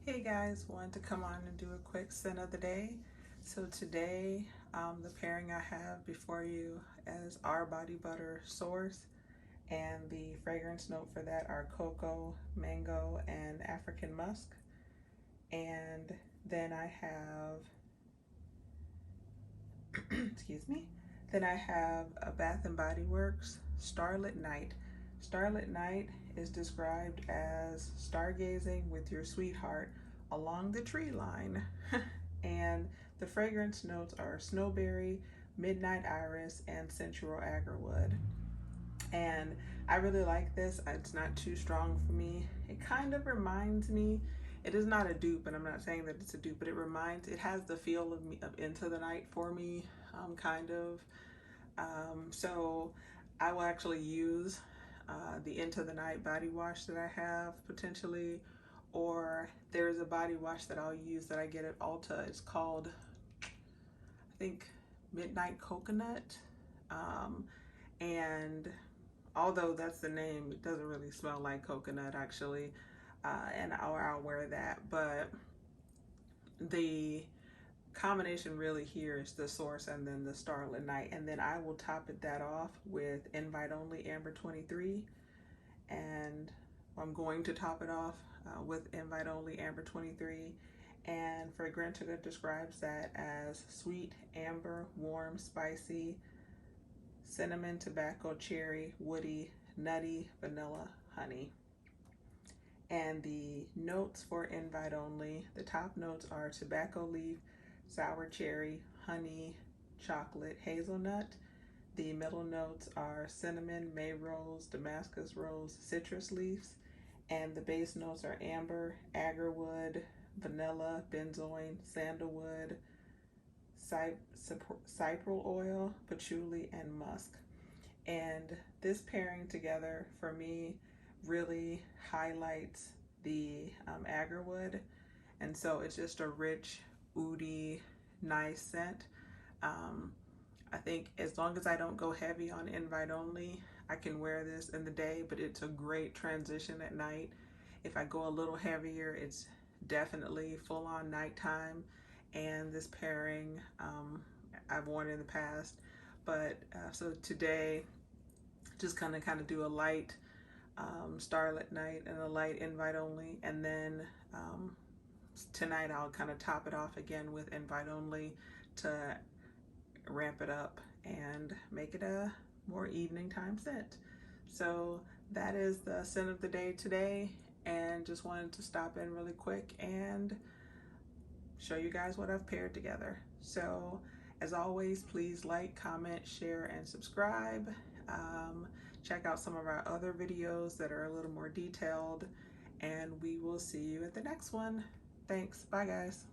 Hey guys, wanted to come on and do a quick scent of the day. So today, the pairing I have before you is our body butter source, and the fragrance note for that are cocoa, mango, and African musk. And then I have, excuse me, then I have a Bath and Body Works Starlit Night. Starlit Night is described as stargazing with your sweetheart along the tree line. And the fragrance notes are snowberry, midnight iris, and sensual agarwood. And I really like this. It's not too strong for me. It kind of reminds me, it is not a dupe, and I'm not saying that it's a dupe, but it has the feel of me, of Into the Night for me, kind of. So I will actually use the Into the Night body wash that I have potentially, or there's a body wash that I'll use that I get at Ulta. It's called, I think, Midnight Coconut. Um, and although that's the name, it doesn't really smell like coconut actually. And I'll wear that. But the combination really here is the source and then the Starlit Night. And then I will top that off with Invite Only Amber 23. And I'm going to top it off with Invite Only Amber 23. And Fragrantica describes that as sweet, amber, warm, spicy, cinnamon, tobacco, cherry, woody, nutty, vanilla, honey. And the notes for Invite Only, the top notes are tobacco leaf, sour cherry, honey, chocolate, hazelnut. The middle notes are cinnamon, May rose, Damascus rose, citrus leaves. And the base notes are amber, agarwood, vanilla, benzoin, sandalwood, cypress oil, patchouli, and musk. And this pairing together for me really highlights the agarwood. And so it's just a rich, woody, nice scent. I think as long as I don't go heavy on Invite Only, I can wear this in the day, but it's a great transition at night. If I go a little heavier, it's definitely full on nighttime. And this pairing, I've worn in the past, but so today, just kind of do a light Starlit Night and a light Invite Only, and then tonight I'll kind of top it off again with Invite Only to ramp it up and make it a more evening time scent. So that is the scent of the day today, and just wanted to stop in really quick and show you guys what I've paired together. So as always, please like, comment, share, and subscribe. Check out some of our other videos that are a little more detailed, and we will see you at the next one. Thanks. Bye, guys.